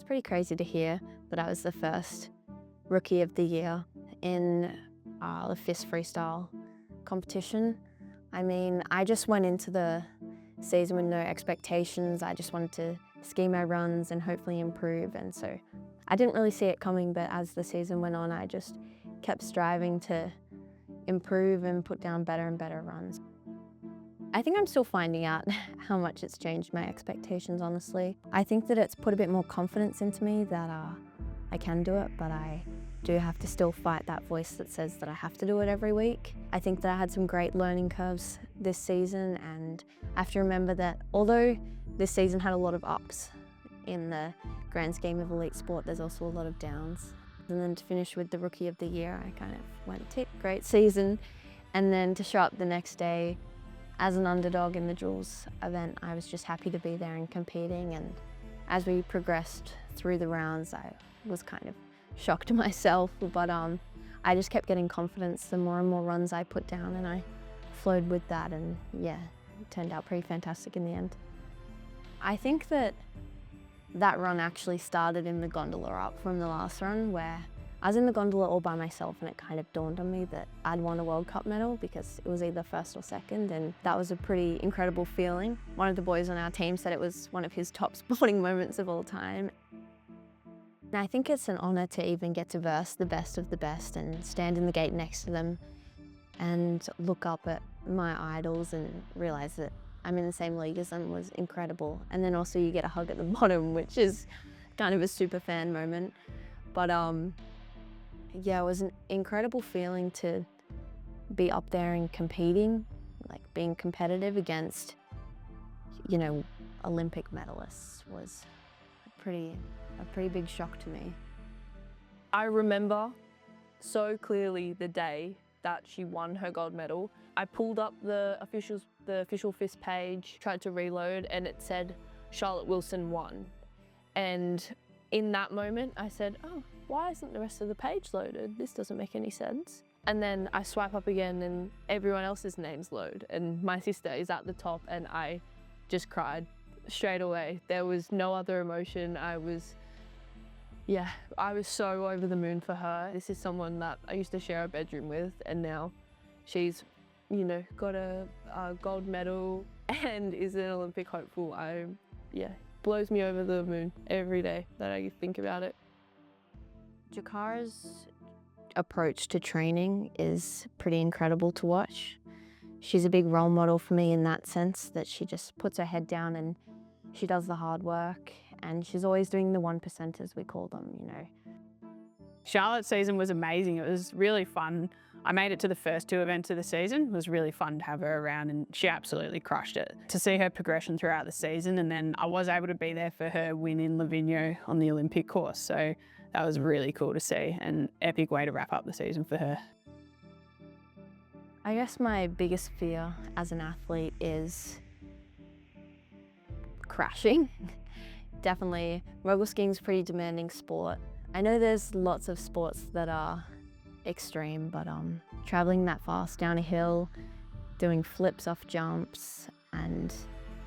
It's pretty crazy to hear that I was the first Rookie of the Year in the FIS freestyle competition. I mean, I just went into the season with no expectations. I just wanted to ski my runs and hopefully improve, and so I didn't really see it coming, but as the season went on, I just kept striving to improve and put down better and better runs. I think I'm still finding out how much it's changed my expectations, honestly. I think that it's put a bit more confidence into me that I can do it, but I do have to still fight that voice that says that I have to do it every week. I think that I had some great learning curves this season, and I have to remember that although this season had a lot of ups in the grand scheme of elite sport, there's also a lot of downs. And then to finish with the Rookie of the Year, I kind of went, tick, great season. And then to show up the next day as an underdog in the Jules event, I was just happy to be there and competing. And as we progressed through the rounds, I was kind of shocked myself, but I just kept getting confidence the more and more runs I put down, and I flowed with that, and yeah, it turned out pretty fantastic in the end. I think that run actually started in the gondola up from the last run, where I was in the gondola all by myself, and it kind of dawned on me that I'd won a World Cup medal because it was either first or second, and that was a pretty incredible feeling. One of the boys on our team said it was one of his top sporting moments of all time. And I think it's an honour to even get to verse the best of the best and stand in the gate next to them and look up at my idols and realise that I'm in the same league as them was incredible. And then also you get a hug at the bottom, which is kind of a super fan moment. But yeah, it was an incredible feeling to be up there and competing, like being competitive against, you know, Olympic medalists was a pretty big shock to me. I remember so clearly the day that she won her gold medal. I pulled up the official FIS page, tried to reload, and it said Charlotte Wilson won. And in that moment, I said, oh, why isn't the rest of the page loaded? This doesn't make any sense. And then I swipe up again and everyone else's names load, and my sister is at the top, and I just cried straight away. There was no other emotion. I was so over the moon for her. This is someone that I used to share a bedroom with, and now she's, you know, got a gold medal and is an Olympic hopeful. Blows me over the moon every day that I think about it. Jakara's approach to training is pretty incredible to watch. She's a big role model for me in that sense, that she just puts her head down and she does the hard work, and she's always doing the 1%ers, we call them, you know. Charlotte's season was amazing. It was really fun. I made it to the first two events of the season. It was really fun to have her around, and she absolutely crushed it. To see her progression throughout the season, and then I was able to be there for her win in Livigno on the Olympic course. So that was really cool to see, and epic way to wrap up the season for her. I guess my biggest fear as an athlete is crashing. Definitely, mogul skiing's a pretty demanding sport. I know there's lots of sports that are extreme, but traveling that fast down a hill, doing flips off jumps, and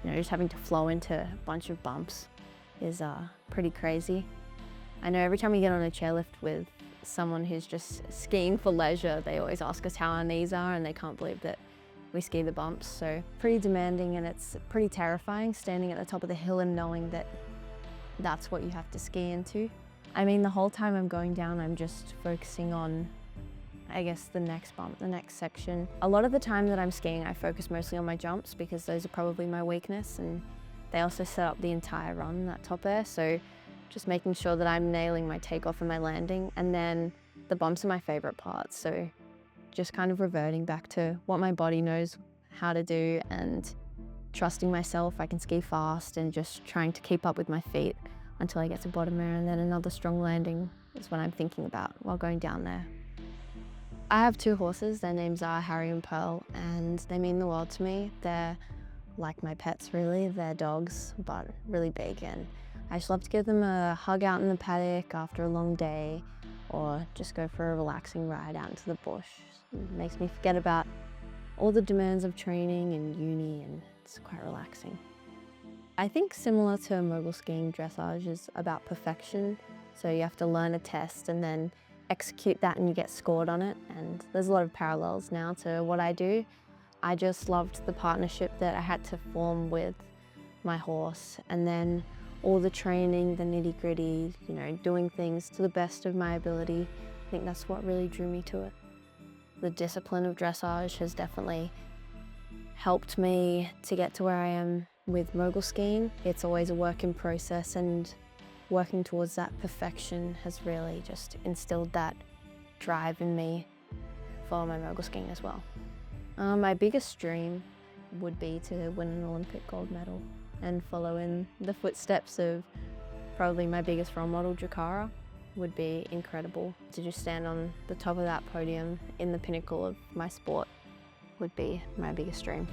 you know, just having to flow into a bunch of bumps is pretty crazy. I know every time we get on a chairlift with someone who's just skiing for leisure, they always ask us how our knees are, and they can't believe that we ski the bumps. So pretty demanding, and it's pretty terrifying standing at the top of the hill and knowing that that's what you have to ski into. I mean, the whole time I'm going down, I'm just focusing on, I guess, the next bump, the next section. A lot of the time that I'm skiing, I focus mostly on my jumps because those are probably my weakness, and they also set up the entire run, that top air. So just making sure that I'm nailing my takeoff and my landing, and then the bumps are my favorite parts. So just kind of reverting back to what my body knows how to do and trusting myself. I can ski fast, and just trying to keep up with my feet until I get to bottom air, and then another strong landing is what I'm thinking about while going down there. I have two horses. Their names are Harry and Pearl, and they mean the world to me. They're like my pets, really. They're dogs, but really big, and I just love to give them a hug out in the paddock after a long day, or just go for a relaxing ride out into the bush. It makes me forget about all the demands of training and uni, and it's quite relaxing. I think similar to mogul skiing, dressage is about perfection. So you have to learn a test and then execute that and you get scored on it. And there's a lot of parallels now to what I do. I just loved the partnership that I had to form with my horse, and then all the training, the nitty-gritty, you know, doing things to the best of my ability. I think that's what really drew me to it. The discipline of dressage has definitely helped me to get to where I am with mogul skiing. It's always a work in process, and working towards that perfection has really just instilled that drive in me for my mogul skiing as well. My biggest dream would be to win an Olympic gold medal and follow in the footsteps of probably my biggest role model, Jakara. Would be incredible. To just stand on the top of that podium in the pinnacle of my sport would be my biggest dream.